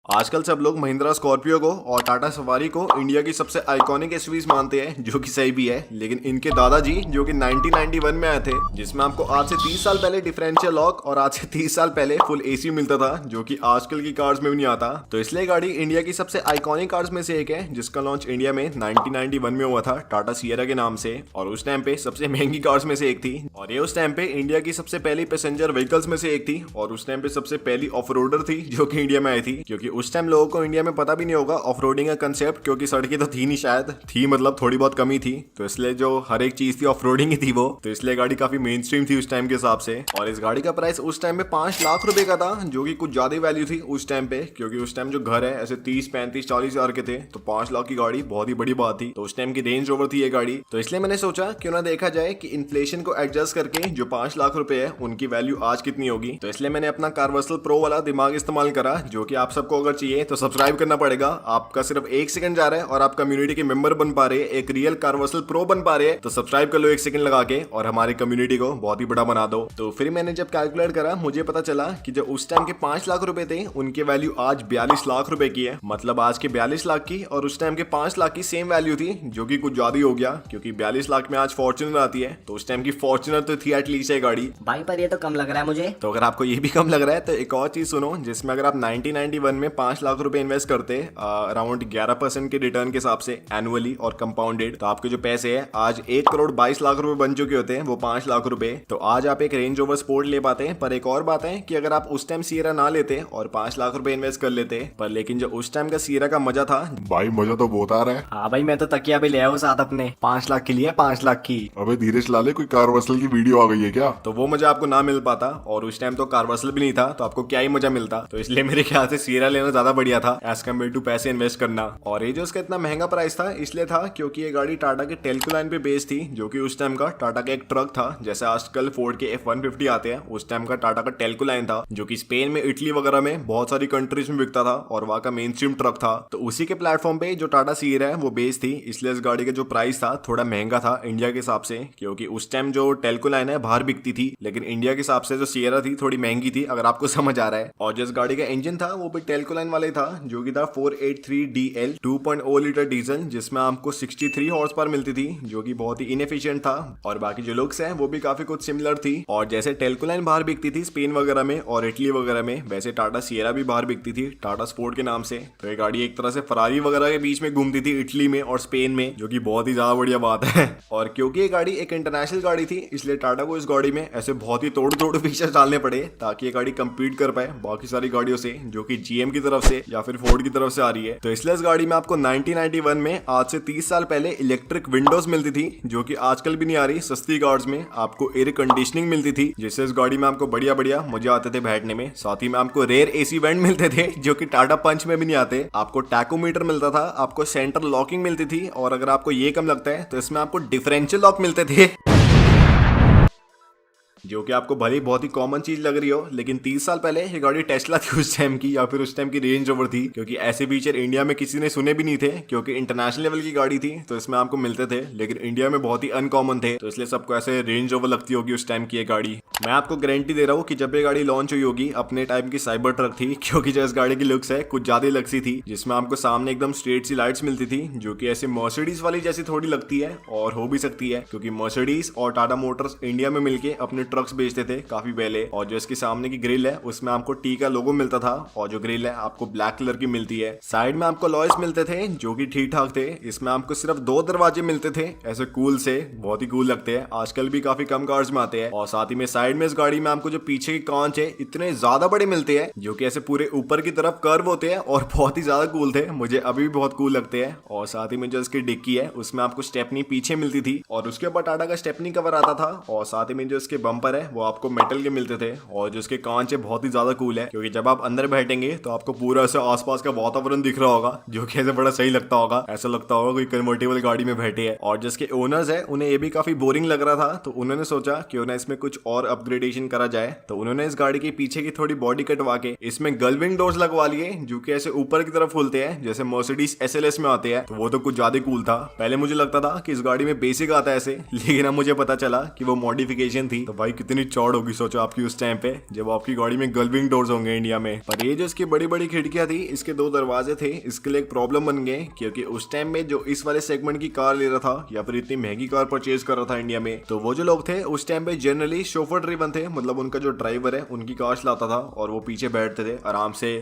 आजकल सब लोग महिंद्रा स्कॉर्पियो को और टाटा सफारी को इंडिया की सबसे आइकॉनिक एसयूवीज मानते हैं, जो कि सही भी है। लेकिन इनके दादाजी जो कि 1991 में आए थे, जिसमें आपको आज से 30 साल पहले डिफरेंशियल लॉक और आज से 30 साल पहले फुल एसी मिलता था, जो कि आजकल की कार्स में भी नहीं आता। तो इसलिए गाड़ी इंडिया की सबसे आइकॉनिक कार्स में से एक है, जिसका लॉन्च इंडिया में 1991 में हुआ था टाटा सिएरा के नाम से, और उस टाइम पे सबसे महंगी कार्स में से एक थी। और ये उस टाइम पे इंडिया की सबसे पहली पैसेंजर व्हीकल्स में से एक थी, और उस टाइम पे सबसे पहली ऑफ रोडर थी जो कि इंडिया में आई थी। क्योंकि उस टाइम लोगों को इंडिया में पता भी नहीं होगा ऑफ रोडिंग का कंसेप्ट, क्योंकि सड़कें तो थी नहीं, शायद थी मतलब थोड़ी बहुत कमी थी। तो इसलिए जो हर एक चीज थी ऑफ रोडिंग ही थी वो, तो इसलिए गाड़ी काफी मेन स्ट्रीम थी उस टाइम के हिसाब से। और इस गाड़ी का प्राइस उस टाइम में 5 लाख रुपए का था, जो कि कुछ ज्यादा वैल्यू थी उस टाइम पे। क्योंकि उस टाइम जो घर है ऐसे 30, 35, 40 हजार के थे, तो 5 लाख की गाड़ी बहुत ही बड़ी बात थी। तो उस टाइम की रेंज रोवर थी ये गाड़ी। तो इसलिए मैंने सोचा क्यों ना देखा जाए कि इन्फ्लेशन को एडजस्ट करके जो 5 लाख रुपए है उनकी वैल्यू आज कितनी होगी। तो इसलिए मैंने अपना कार्वर्सल प्रो वाला दिमाग इस्तेमाल करा, जो कि आप सबको अगर चाहिए तो सब्सक्राइब करना पड़ेगा। आपका सिर्फ 1 सेकंड जा रहा है और आप कम्युनिटी के मेंबर बन पा रहे हैं, एक रियल कार्वर्सल प्रो बन पा रहे हैं। तो सब्सक्राइब कर लो 1 सेकंड लगा के, और हमारी कम्युनिटी को बहुत ही बड़ा बना दो। तो फिर मैंने जब कैलकुलेट करा, मुझे पता चला कि जो उस टाइम के 5 लाख रुपए थे, उनकी वैल्यू आज 42 लाख रुपए की है। मतलब आज के 42 लाख की और उस टाइम के 5 लाख की सेम वैल्यू थी, जो कि कुछ ज्यादा ही हो गया। क्योंकि 42 लाख में आज फॉर्च्यूनर आती है, तो उस टाइम की फॉर्च्यूनर तो थी एटलीस्ट ये गाड़ी। भाई पर ये तो कम लग रहा है मुझे। तो अगर आपको ये भी कम लग रहा है तो एक और चीज सुनो, जिसमें अगर आप 1991 में 5 लाख रुपए इन्वेस्ट करते अराउंड 11% के रिटर्न के हिसाब से एनुअली और कंपाउंडेड, तो आपके जो पैसे हैं आज 1 करोड़ 22 लाख रुपए बन चुके होते हैं, वो 5 लाख रुपए। तो आज आप एक रेंज रोवर स्पोर्ट ले पाते हैं। पर एक और बात है कि अगर आप उस टाइम सिएरा ना लेते और 5 लाख रुपए इन्वेस्ट कर लेते, पर लेकिन जो उस टाइम का सिएरा का मजा था, भाई मजा तो बहुत आ रहा है। हाँ भाई, मैं तो तकिया भी ले आया हूँ साथ अपने। 5 लाख की लिया, 5 लाख की। अबे धीरे चला ले, कोई कार्वर्सल की वीडियो आ गई है क्या? तो वो मजा आपको ना मिल पाता। और उस टाइम तो कार्वर्सल भी नहीं था, तो आपको क्या ही मजा मिलता। तो इसलिए मेरे ख्याल से सिएरा लेना ज्यादा बढ़िया था एज कम्पेयर टू पैसे इन्वेस्ट करना। और ये जो इसका इतना महंगा प्राइस था इसलिए था क्योंकि ये गाड़ी टाटा के टेल्को लाइन पे बेस्ड थी, जो कि उस टाइम का टाटा का एक ट्रक था। जैसे आजकल फोर्ड के F-150 आते हैं, उस टाइम का टाटा का टेल्को लाइन था, जो कि स्पेन में, इटली वगैरह में बहुत सारी कंट्रीज में बिकता था, और वहाँ का मेन स्ट्रीम ट्रक था। तो उसी के प्लेटफॉर्म पे जो टाटा सिएरा है वो बेस्ड थी। इसलिए इस गाड़ी का जो प्राइस था थोड़ा महंगा था इंडिया के हिसाब से, क्योंकि उस टाइम जो टेल्को लाइन है बाहर बिकती थी, लेकिन इंडिया के हिसाब से जो सिएरा थी थोड़ी महंगी थी, अगर आपको समझ आ रहा है। और जिस गाड़ी का इंजन था वो भी टेल्को लाइन वाले था, जो कि था 483DL 2.0 लीटर डीजल, जिसमें आपको 63 हॉर्स पावर मिलती थी, जो कि बहुत ही इनएफिशिएंट था। और बाकी जो लुक्स है वो भी काफी कुछ सिमिलर थी। और जैसे टेल्को लाइन बाहर बिकती थी स्पेन वगैरह में और इटली वगैरह में, वैसे टाटा सिएरा भी बाहर बिकती थी टाटा स्पोर्ट के नाम से। तो ये गाड़ी एक तरह से फरारी वगैरह के बीच में घूमती थी इटली में और स्पेन में, जो कि बहुत ही ज्यादा बढ़िया बात है। और क्योंकि ये गाड़ी एक इंटरनेशनल गाड़ी थी, इसलिए टाटा को इस गाड़ी में ऐसे बहुत ही तोड़ फीचर्स डालने पड़े ताकि ये गाड़ी कंपीट कर पाए बाकी सारी गाड़ियों से, जो कि GM की तरफ से या फिर फोर्ड की तरफ से आ रही है। तो इसलिए इस गाड़ी में आपको 1991 में आज से 30 साल पहले इलेक्ट्रिक विंडोज मिलती थी, जो कि आजकल भी नहीं आ रही। सस्ती कार्स में आपको एयर कंडीशनिंग मिलती थी, जिससे इस गाड़ी में आपको बढ़िया बढ़िया मजे आते थे बैठने में। साथ ही में आपको रेयर AC वेंट मिलते थे, जो कि टाटा पंच में भी नहीं आते। आपको टैकोमीटर मिलता था, आपको सेंटर लॉकिंग मिलती थी, और अगर आपको ये कम लगता है तो इसमें आपको डिफरेंशियल लॉक मिलते थे, जो कि आपको भले बहुत ही कॉमन चीज लग रही हो। लेकिन 30 साल पहले ये गाड़ी टेस्ला थी उस टाइम की, या फिर उस टाइम की रेंज रोवर थी, क्योंकि ऐसे फीचर इंडिया में किसी ने सुने भी नहीं थे। क्योंकि इंटरनेशनल लेवल की गाड़ी थी तो इसमें आपको मिलते थे, लेकिन इंडिया में बहुत ही अनकॉमन थे। तो इसलिए सबको ऐसे रेंज रोवर लगती होगी उस टाइम की ये गाड़ी। मैं आपको गारंटी दे रहा हूँ कि जब ये गाड़ी लॉन्च हुई होगी, अपने टाइम की साइबर ट्रक थी। क्योंकि जो इस गाड़ी की लुक्स है कुछ ज्यादा लगती थी, जिसमें आपको सामने एकदम स्ट्रेट सी लाइट्स मिलती थी, जो कि ऐसे मर्सिडीज वाली जैसी थोड़ी लगती है, और हो भी सकती है क्योंकि मर्सिडीज और टाटा मोटर्स इंडिया में मिलके अपने ट्रक्स बेचते थे काफी पहले। और जो इसके सामने की ग्रिल है उसमें आपको टी का लोगो मिलता था, और जो ग्रिल है आपको ब्लैक कलर की मिलती है। साइड में आपको लॉयस मिलते थे, जो कि ठीक ठाक थे। इसमें आपको सिर्फ 2 दरवाजे मिलते थे, ऐसे कूल से, बहुत ही कूल लगते हैं। आजकल भी काफी कम कार्स में आते हैं। और साथ ही में साइड में इस गाड़ी में आपको जो पीछे के कांच है इतने ज्यादा बड़े मिलते हैं, जो कि ऐसे पूरे ऊपर की तरफ कर्व होते हैं, और बहुत ही ज्यादा कूल थे। मुझे अभी भी बहुत कूल लगते हैं। और साथ ही में जो इसकी डिक्की है उसमें आपको स्टेपनी पीछे मिलती थी, और उसके ऊपर टाटा का स्टेपनी कवर आता था। और साथ ही में जो इसके बम्पर है वो आपको मेटल के मिलते थे। और जो इसके कांच है बहुत ही ज्यादा कूल है, क्योंकि जब आप अंदर बैठेंगे तो आपको पूरा ऐसे आसपास का वातावरण दिख रहा होगा, जो कि ऐसे बड़ा सही लगता होगा। ऐसा लगता होगा कोई कन्वर्टेबल गाड़ी में बैठे हैं। और जिसके ओनर्स है उन्हें ये भी काफी बोरिंग लग रहा था, तो उन्होंने सोचा क्यों ना इसमें कुछ और अपग्रेडेशन करा जाए। तो उन्होंने इस गाड़ी के पीछे की थोड़ी बॉडी कटवा के इसमें गलविंग डोर्स लगवा लिए, जो कि ऐसे ऊपर की तरफ खुलते हैं जैसे मर्सिडीज SLS में आते हैं। तो वो तो कुछ ज्यादा कूल था। पहले मुझे लगता था कि इस गाड़ी में बेसिक आता है ऐसे, लेकिन अब मुझे पता चला कि वो मॉडिफिकेशन थी। तो भाई भाई कितनी चौड़ होगी सोचो आपकी उस टाइम पे जब आपकी गाड़ी में गल्विंग डोर्स होंगे इंडिया में। पर ये जो इसकी बड़ी बड़ी खिड़कियां थी, इसके 2 दरवाजे थे, इसके लिए एक प्रॉब्लम बन गए क्योंकि उस टाइम में जो इस वाले सेगमेंट की कार ले रहा था या फिर इतनी महंगी कार परचेज कर रहा था इंडिया में, तो वो जो लोग थे उस टाइम पे जनरली शोफर ड्रिवन थे, मतलब उनका जो ड्राइवर है उनकी कार चलाता था और वो पीछे बैठते थे आराम से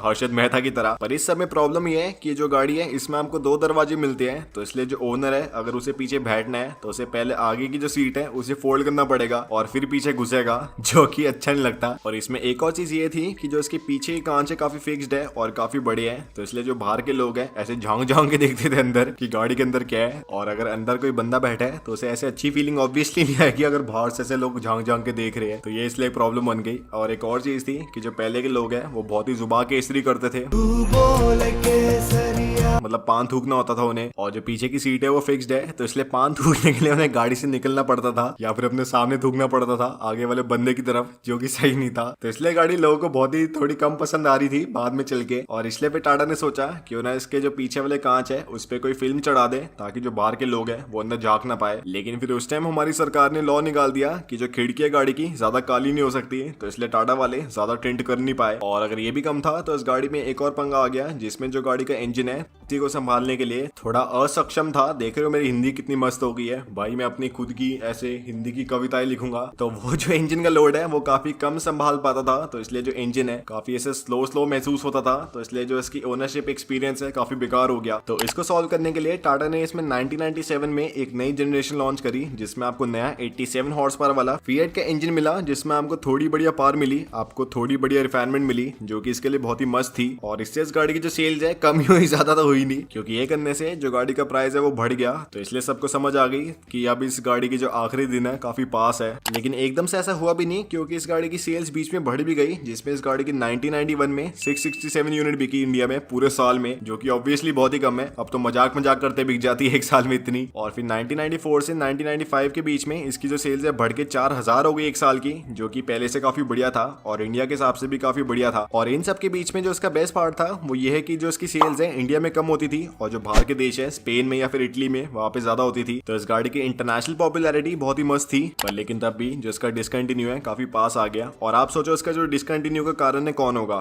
हर्षद मेहता की तरह। पर इस समय प्रॉब्लम ये है कि जो गाड़ी है इसमें हमको 2 दरवाजे मिलते हैं, तो इसलिए जो ओनर है अगर उसे पीछे बैठना है तो उसे पहले आगे की जो सीट है उसे फोल्ड करना पड़ेगा और फिर पीछे घुसेगा, जो कि अच्छा नहीं लगता। और इसमें एक और चीज ये थी कि जो इसके पीछे की कांच है काफी फिक्स्ड है और काफी बड़े हैं, तो इसलिए जो बाहर के लोग हैं ऐसे झांक झांक के देखते थे अंदर कि गाड़ी के अंदर क्या है। और अगर अंदर कोई बंदा बैठा है तो उसे ऐसे अच्छी फीलिंग ऑब्वियसली नहीं आएगी अगर बाहर से ऐसे लोग झांक झांक के देख रहे हैं, तो ये इसलिए प्रॉब्लम बन गई। और एक और चीज थी कि जो पहले के लोग हैं वो बहुत ही जुबान केसरी करते थे, मतलब पान थूकना होता था उन्हें, और जो पीछे की सीट है वो फिक्स्ड है, तो इसलिए पान थूकने के लिए उन्हें गाड़ी से निकलना पड़ता था या फिर अपने सामने थूकना पड़ता था आगे वाले बंदे की तरफ, जो कि सही नहीं था। तो इसलिए गाड़ी लोगों को बहुत ही थोड़ी कम पसंद आ रही थी बाद में चल के, और इसलिए फिर टाटा ने सोचा क्यों ना इसके जो पीछे वाले कांच है उस पर कोई फिल्म चढ़ा दे ताकि जो बाहर के लोग हैं वो अंदर झांक ना पाए। लेकिन फिर उस टाइम हमारी सरकार ने लॉ निकाल दिया कि जो खिड़की है गाड़ी की ज्यादा काली नहीं हो सकती, तो इसलिए टाटा वाले ज्यादा टिंट कर नहीं पाए। और अगर ये भी कम था तो इस गाड़ी में एक और पंगा आ गया जिसमें जो गाड़ी का इंजन है उसी को संभालने के लिए थोड़ा असक्षम था। देख रहे हो मेरी हिंदी कितनी मस्त हो गई है भाई, मैं अपनी खुद की ऐसे हिंदी की कविताएं लिखूंगा। तो वो जो इंजन का लोड है वो काफी कम संभाल पाता था, तो इसलिए जो इंजन है काफी ऐसे स्लो महसूस होता था, तो इसलिए जो इसकी ओनरशिप एक्सपीरियंस है काफी बेकार हो गया। तो इसको सॉल्व करने के लिए टाटा ने इसमें 1997 में एक नई जनरेशन लॉन्च करी जिसमें आपको नया 87 हॉर्स पावर वाला फिएट का इंजन मिला, जिसमें आपको थोड़ी बढ़िया पावर मिली, आपको थोड़ी बढ़िया रिफाइनमेंट मिली, जो कि इसके लिए बहुत ही मस्त थी। और इससे इस गाड़ी की जो सेल्स है कम ही हुई, ज्यादा तो हुई नहीं, क्योंकि ये करने से जो गाड़ी का प्राइस है वो बढ़ गया। तो इसलिए सबको समझ आ गई कि अब इस गाड़ी की जो आखिरी दिन है काफी पास है। लेकिन एकदम से ऐसा हुआ भी नहीं, क्योंकि इस गाड़ी की सेल्स बीच में बढ़ भी गई, जिसमें इस गाड़ी की 1991 में 667 यूनिट बिकी इंडिया में पूरे साल में, जो कि ऑब्वियसली बहुत ही कम है। अब तो मजाक करते बिक जाती है एक साल में इतनी। और फिर 1994 से 1995 के बीच में इसकी जो सेल्स है बढ़ के 4000 हो गई एक साल की, जो कि पहले से काफी बढ़िया था और इंडिया के हिसाब से भी काफी बढ़िया था। और इन सब के बीच में जो इसका बेस्ट पार्ट था वो ये है कि जो इसकी सेल्स है इंडिया में कम होती थी और जो बाहर के देश है स्पेन में या फिर इटली में वहां पे ज्यादा होती थी। तो इस गाड़ी की इंटरनेशनल पॉपुलैरिटी बहुत ही मस्त थी, पर लेकिन तब भी जो इसका डिसकंटिन्यू है काफी पास आ गया। और आप सोचो इसका जो डिसकंटिन्यू का कारण है कौन होगा?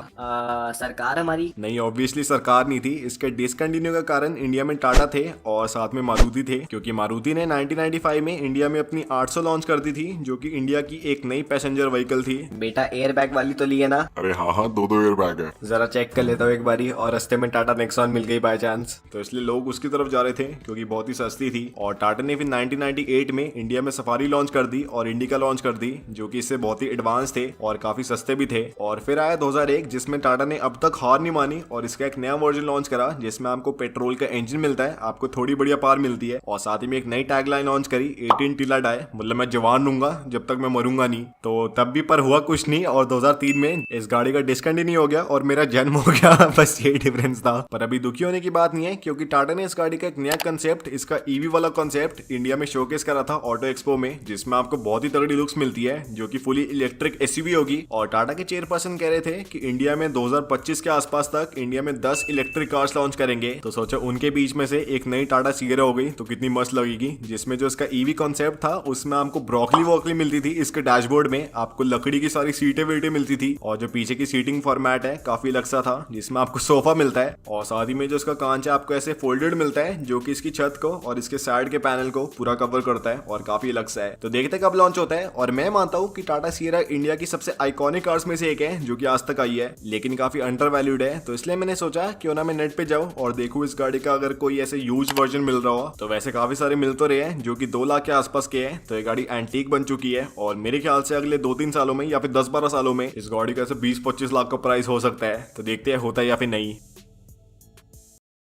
सरकार हमारी। नहीं, ऑब्वियसली सरकार नहीं थी। इसके डिसकंटिन्यू का कारण इंडिया में टाटा थे और साथ में मारुति थे, क्योंकि मारुति ने 1995 में इंडिया में अपनी 800 लॉन्च कर दी थी, जो कि इंडिया की एक नई पैसेंजर व्हीकल थी। बेटा एयर बैग वाली तो ली है ना? अरे हाँ 2 एयर बैग है। जरा चेक कर लेता हूँ एक बारी। और रास्ते में टाटा नेक्सॉन मिल गई बाय चांस, तो इसलिए लोग उसकी तरफ जा रहे थे क्योंकि बहुत ही सस्ती थी। और टाटा ने फिर 1998 में इंडिया में सफारी लॉन्च कर दी और इंडिका लॉन्च कर दी, जो कि इससे बहुत ही एडवांस थे और काफी सस्ते भी थे। और फिर आया 2001 जिसमें टाटा ने अब तक हार नहीं मानी और इसका एक नया वर्जन लॉन्च करा जिसमें आपको पेट्रोल का इंजन मिलता है, आपको थोड़ी बढ़िया पावर मिलती है, और साथ ही में एक नई टैगलाइन लॉन्च करी 18 टिल आई डाई, मतलब मैं जवान रहूंगा जब तक मैं मरूंगा नहीं। तो तब भी पर हुआ कुछ नहीं और 2003 में इस गाड़ी का डिसकंटिन्यू हो गया और मेरा जन्म हो गया। बस यही डिफरेंस था। पर अभी दुखी होने की बात नहीं है, क्योंकि टाटा ने इस गाड़ी का एक नया कंसेप्ट, इसका ईवी वाला कंसेप्ट इंडिया में शोकेस करा था ऑटो एक्सपो में, जिसमें आपको बहुत ही तगड़ी लुक्स मिलती है, जो कि फुली इलेक्ट्रिक एसयूवी होगी। और टाटा के चेयरपर्सन कह रहे थे कि इंडिया में 2025 के आसपास तक इंडिया में 10 इलेक्ट्रिक कार्स लॉन्च करेंगे। तो सोचो उनके बीच में से एक नई टाटा सिएरा हो गई तो कितनी मस्त लगेगी, जिसमें जो इसका ईवी कॉन्सेप्ट था उसमें आपको ब्रोकली वॉकली मिलती थी, इसके डैशबोर्ड में आपको लकड़ी की सारी सीटें वीटें मिलती थी, और जो पीछे की सीटिंग फॉर्मेट है काफी अलग सा था, जिसमें आपको सोफा मिलता है, और साथ ही में जो इसका कांच है आपको ऐसे फोल्डेड मिलता है, जो कि इसकी छत को और इसके साइड के पैनल को पूरा कवर करता है और काफी अलग सा है। तो देखते कब लॉन्च होता है। और मैं मानता हूँ कि टाटा सिएरा इंडिया की सबसे आइकॉनिक कार्स में से एक है जो कि आज तक आई है, लेकिन काफी अंडर वैल्यूड है। तो इसलिए मैंने सोचा क्यों ना मैं नेट पे जाऊँ और देखूँ इस गाड़ी का अगर कोई ऐसे यूज वर्जन मिल रहा हो। तो वैसे काफी सारे मिल तो रहे हैं जो कि 2 लाख के आसपास के हैं। तो ये गाड़ी एंटीक बन चुकी है और मेरे ख्याल से अगले 2-3 सालों में या फिर 10-12 सालों में इस गाड़ी का 20-25 लाख का प्राइस हो सकता है। तो देखते हैं होता है या फिर नहीं।